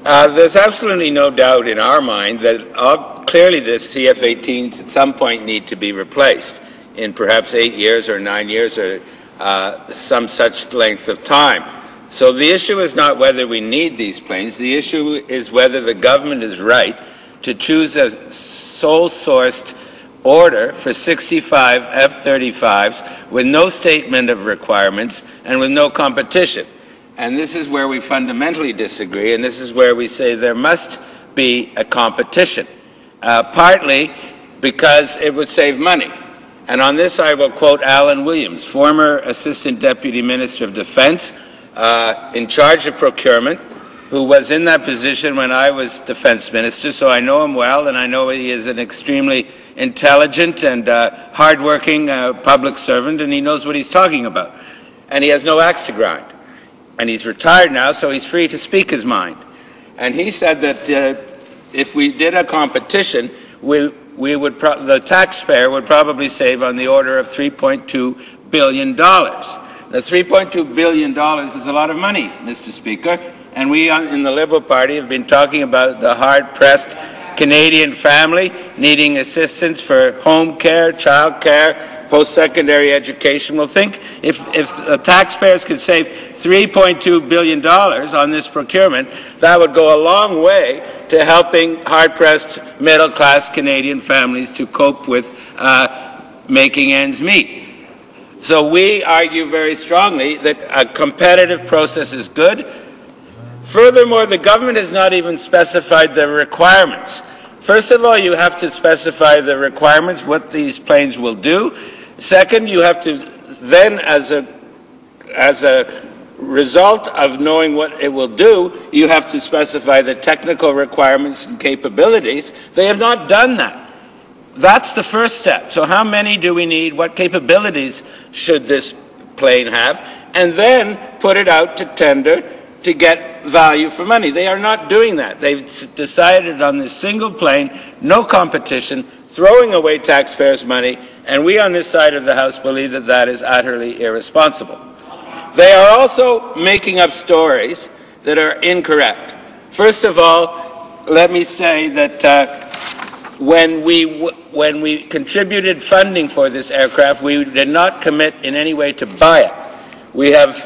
There's absolutely no doubt in our mind that clearly the CF-18s at some point need to be replaced in perhaps 8 years or 9 years or some such length of time. So the issue is not whether we need these planes. The issue is whether the government is right to choose a sole-sourced order for 65 F-35s with no statement of requirements and with no competition. And this is where we fundamentally disagree, and this is where we say there must be a competition, partly because it would save money. And on this I will quote Alan Williams, former Assistant Deputy Minister of Defense in charge of procurement, who was in that position when I was Defense Minister, so I know him well, and I know he is an extremely intelligent and hard-working public servant, and he knows what he's talking about. And he has no axe to grind. And he's retired now, so he's free to speak his mind. And he said that if we did a competition, the taxpayer would probably save on the order of $3.2 billion. Now, $3.2 billion is a lot of money, Mr. Speaker, and we in the Liberal Party have been talking about the hard-pressed Canadian family needing assistance for home care, child care, post-secondary education. Well, think if the taxpayers could save $3.2 billion on this procurement, that would go a long way to helping hard-pressed middle-class Canadian families to cope with making ends meet. So we argue very strongly that a competitive process is good. Furthermore, the government has not even specified the requirements. First of all, you have to specify the requirements, what these planes will do. Second, you have to then, as a result of knowing what it will do, you have to specify the technical requirements and capabilities. They have not done that. That's the first step. So how many do we need? What capabilities should this plane have? And then put it out to tender to get value for money. They are not doing that. They've decided on this single plane, no competition, throwing away taxpayers' money, and we on this side of the House believe that that is utterly irresponsible. They are also making up stories that are incorrect. First of all, let me say that when we contributed funding for this aircraft, we did not commit in any way to buy it. We have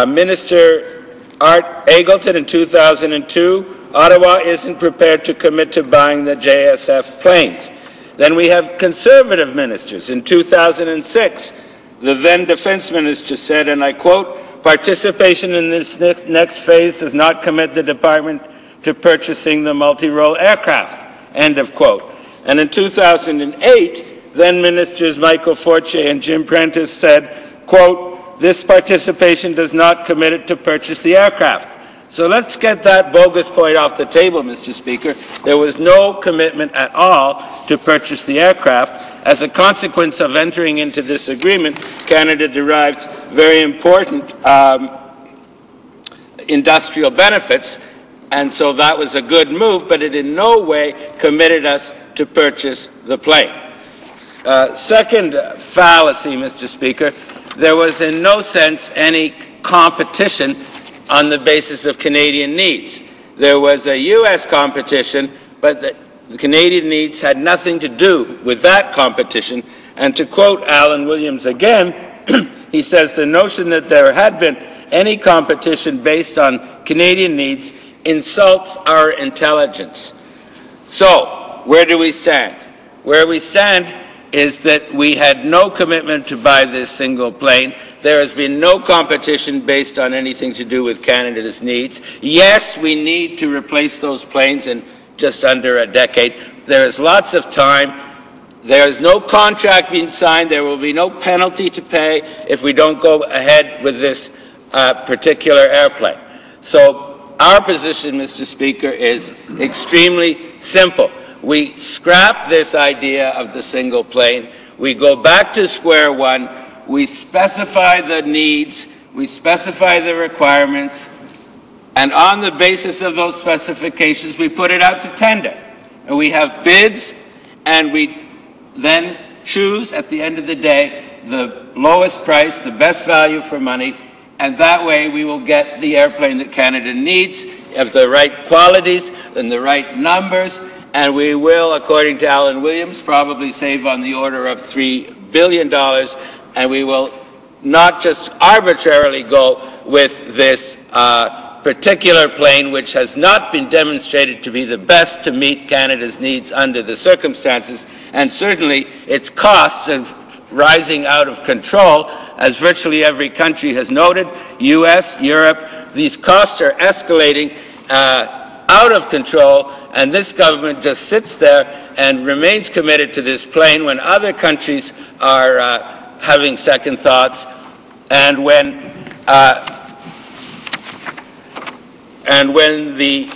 Minister Art Eggleton in 2002. Ottawa isn't prepared to commit to buying the JSF planes. Then we have Conservative ministers. In 2006, the then Defense Minister said, and I quote, "Participation in this next phase does not commit the Department to purchasing the multi-role aircraft," end of quote. And in 2008, then Ministers Michael Fortier and Jim Prentice said, quote, "This participation does not commit it to purchase the aircraft." So let's get that bogus point off the table, Mr. Speaker. There was no commitment at all to purchase the aircraft. As a consequence of entering into this agreement, Canada derived very important industrial benefits, and so that was a good move, but it in no way committed us to purchase the plane. Second fallacy, Mr. Speaker, there was in no sense any competition on the basis of Canadian needs. There was a U.S. competition, but the Canadian needs had nothing to do with that competition. And to quote Alan Williams again, he says, "The notion that there had been any competition based on Canadian needs insults our intelligence." So, where do we stand? Where we stand is that we had no commitment to buy this single plane. There has been no competition based on anything to do with Canada's needs. Yes, we need to replace those planes in just under a decade. There is lots of time. There is no contract being signed. There will be no penalty to pay if we don't go ahead with this particular airplane. So our position, Mr. Speaker, is extremely simple. We scrap this idea of the single plane. We go back to square one. We specify the needs. We specify the requirements. And on the basis of those specifications, we put it out to tender. And we have bids, and we then choose, at the end of the day, the lowest price, the best value for money, and that way we will get the airplane that Canada needs, of the right qualities and the right numbers, and we will, according to Alan Williams, probably save on the order of $3 billion, and we will not just arbitrarily go with this particular plane, which has not been demonstrated to be the best to meet Canada's needs under the circumstances, and certainly its costs are rising out of control, as virtually every country has noted, US, Europe. These costs are escalating out of control, and this government just sits there and remains committed to this plane when other countries are having second thoughts, and when the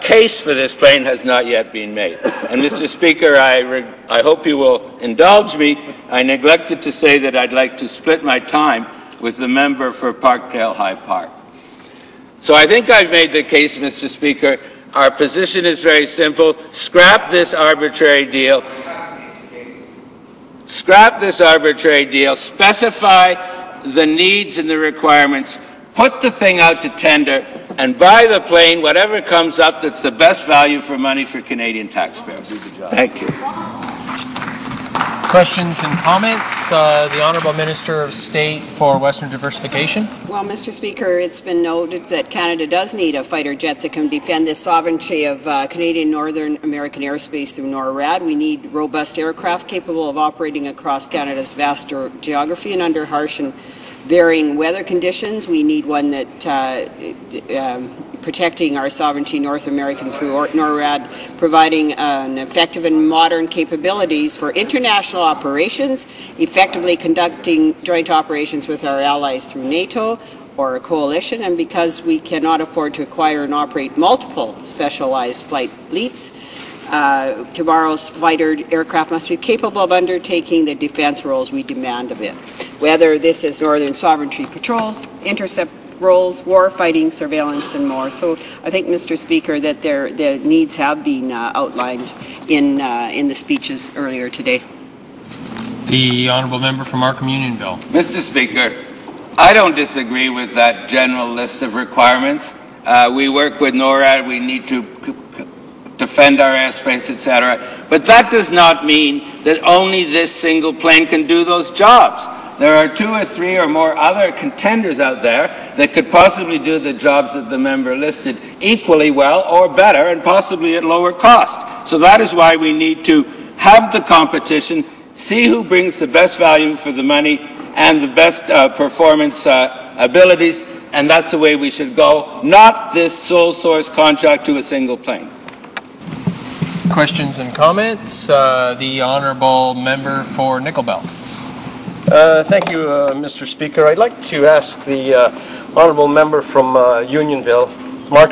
case for this plane has not yet been made. And Mr. Speaker, I hope you will indulge me. I neglected to say that I'd like to split my time with the member for Parkdale High Park. So I think I've made the case, Mr. Speaker. Our position is very simple. Scrap this arbitrary deal. Scrap this arbitrary deal. Specify the needs and the requirements. Put the thing out to tender and buy the plane, whatever comes up that's the best value for money for Canadian taxpayers. Thank you. Questions and comments? The Honourable Minister of State for Western Diversification. Well, Mr. Speaker, it's been noted that Canada does need a fighter jet that can defend the sovereignty of Canadian Northern American airspace through NORAD. We need robust aircraft capable of operating across Canada's vast geography and under harsh and varying weather conditions. We need one that protecting our sovereignty North American through NORAD, providing an effective and modern capabilities for international operations, effectively conducting joint operations with our allies through NATO or a coalition, and because we cannot afford to acquire and operate multiple specialized flight fleets, tomorrow's fighter aircraft must be capable of undertaking the defence roles we demand of it, whether this is northern sovereignty patrols, intercept roles, war fighting, surveillance, and more. So I think, Mr. Speaker, that the needs have been outlined in the speeches earlier today. The Honourable Member for Markham Unionville. Mr. Speaker, I don't disagree with that general list of requirements. We work with NORAD. We need to defend our airspace, etc. But that does not mean that only this single plane can do those jobs. There are 2 or 3 or more other contenders out there that could possibly do the jobs that the member listed equally well or better, and possibly at lower cost. So that is why we need to have the competition, see who brings the best value for the money and the best performance abilities, and that's the way we should go, not this sole source contract to a single plane. Questions and comments? The Honourable Member for Nickel Belt. Thank you, Mr. Speaker. I'd like to ask the Honourable Member from Markham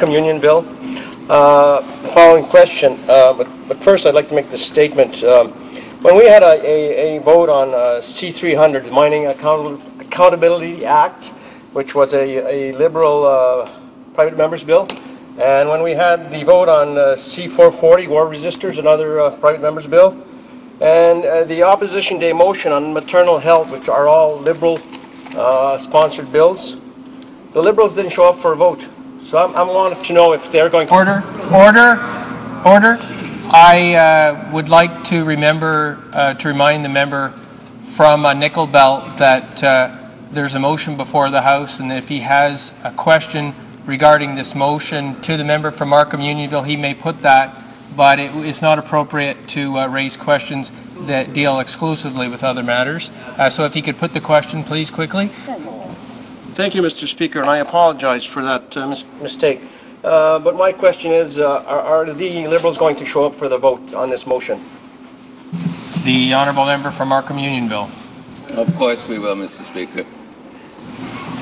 Unionville, the following question. But first I'd like to make this statement. When we had a vote on C-300, the Mining Accountability Act, which was a Liberal private member's bill, and when we had the vote on C-440, war resistors, another private member's bill, and the Opposition Day motion on maternal health, which are all Liberal sponsored bills, the Liberals didn't show up for a vote. So I wanted to know if they're going to... Order. I would like to remind the member from Nickel Belt that there's a motion before the House, and if he has a question regarding this motion to the member from Markham Unionville, he may put that, but it is not appropriate to raise questions that deal exclusively with other matters. So if he could put the question, please, quickly. Thank you, Mr. Speaker, and I apologize for that mistake. But my question is, are the Liberals going to show up for the vote on this motion? The Honourable Member for Markham Unionville. Of course we will, Mr. Speaker.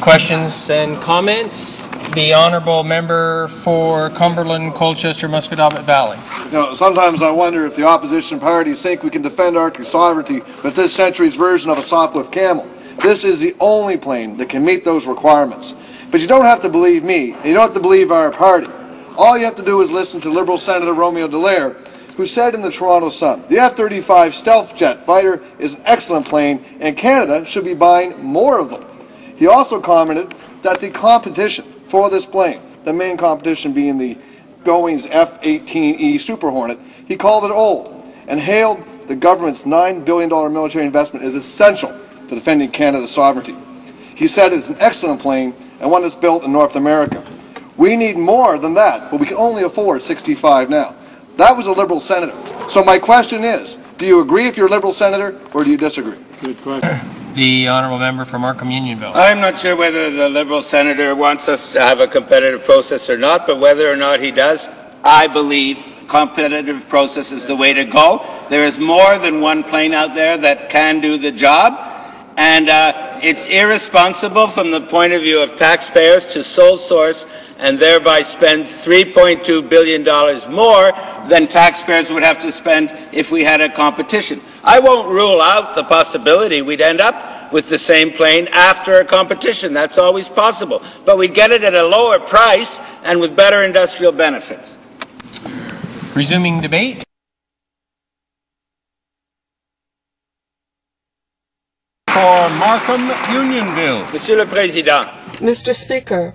Questions and comments? The Honourable Member for Cumberland, Colchester, Musquodoboit Valley. You know, sometimes I wonder if the opposition parties think we can defend our sovereignty with this century's version of a Sopwith Camel. This is the only plane that can meet those requirements. But you don't have to believe me, and you don't have to believe our party. All you have to do is listen to Liberal Senator Romeo Dallaire, who said in the Toronto Sun, the F-35 stealth jet fighter is an excellent plane, and Canada should be buying more of them. He also commented that the competition for this plane, the main competition being the Boeing's F-18E Super Hornet, he called it old and hailed the government's $9 billion military investment as essential to defending Canada's sovereignty. He said it's an excellent plane and one that's built in North America. We need more than that, but we can only afford 65 now. That was a Liberal senator. So my question is, do you agree if you're a Liberal senator, or do you disagree? Good question. The honourable member from Markham Unionville. I'm not sure whether the Liberal senator wants us to have a competitive process or not, but whether or not he does, I believe competitive process is the way to go. There is more than one plane out there that can do the job, and it's irresponsible from the point of view of taxpayers to sole source and thereby spend $3.2 billion more than taxpayers would have to spend if we had a competition. I won't rule out the possibility we'd end up with the same plane after a competition. That's always possible. But we'd get it at a lower price and with better industrial benefits. Resuming debate. For Markham Unionville. Monsieur le Président. Mr. Speaker,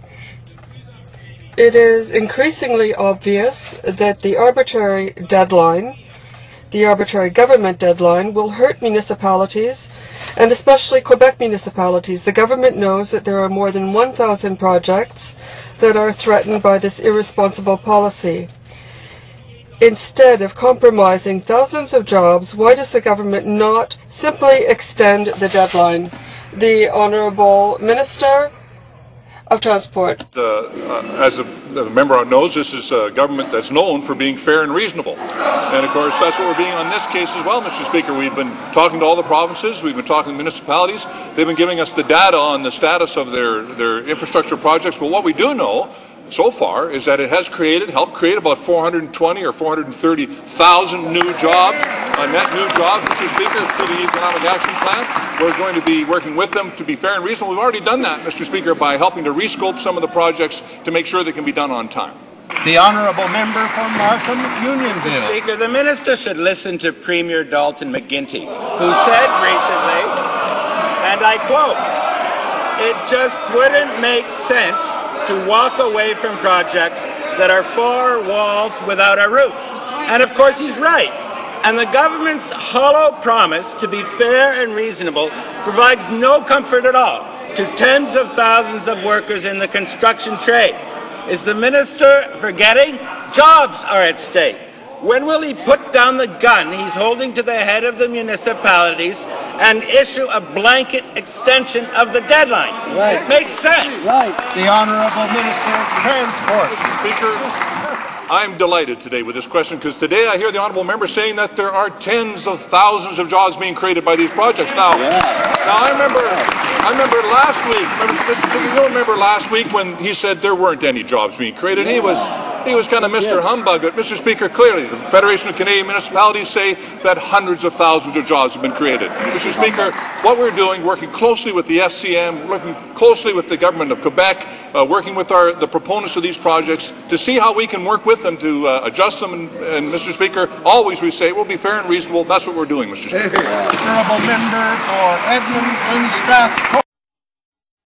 it is increasingly obvious that the arbitrary government deadline, will hurt municipalities, and especially Quebec municipalities. The government knows that there are more than 1,000 projects that are threatened by this irresponsible policy. Instead of compromising thousands of jobs, why does the government not simply extend the deadline? The Honourable Minister of Transport. As the member knows, this is a government that's known for being fair and reasonable. And of course, that's what we're being on this case as well, Mr. Speaker. We've been talking to all the provinces, we've been talking to municipalities. They've been giving us the data on the status of their infrastructure projects. But what we do know so far is that it has helped create about 420 or 430,000 new jobs, net new jobs, Mr. Speaker, through the Economic Action Plan. We're going to be working with them to be fair and reasonable. We've already done that, Mr. Speaker, by helping to rescope some of the projects to make sure they can be done on time. The honourable member from Markham Unionville. Speaker, the minister should listen to Premier Dalton McGuinty, who said recently, and I quote, "It just wouldn't make sense to walk away from projects that are four walls without a roof." And of course he's right. And the government's hollow promise to be fair and reasonable provides no comfort at all to tens of thousands of workers in the construction trade. Is the minister forgetting? Jobs are at stake. When will he put down the gun he's holding to the head of the municipalities and issue a blanket extension of the deadline? Right. It makes sense. Right. The Honourable Minister of Transport. Mr. Speaker, I'm delighted today with this question because today I hear the honourable member saying that there are tens of thousands of jobs being created by these projects. Now I remember last week, Mr. Speaker, you'll remember last week when he said there weren't any jobs being created. He was kind of Mr. Humbug. But Mr. Speaker, clearly the Federation of Canadian Municipalities say that hundreds of thousands of jobs have been created. Mr. Speaker, what we're doing, working closely with the FCM, working closely with the government of Quebec, working with the proponents of these projects to see how we can work with them to adjust them. And Mr. Speaker, always we say we'll be fair and reasonable. That's what we're doing, Mr. Speaker. Honourable member for Edmonton Strathcona.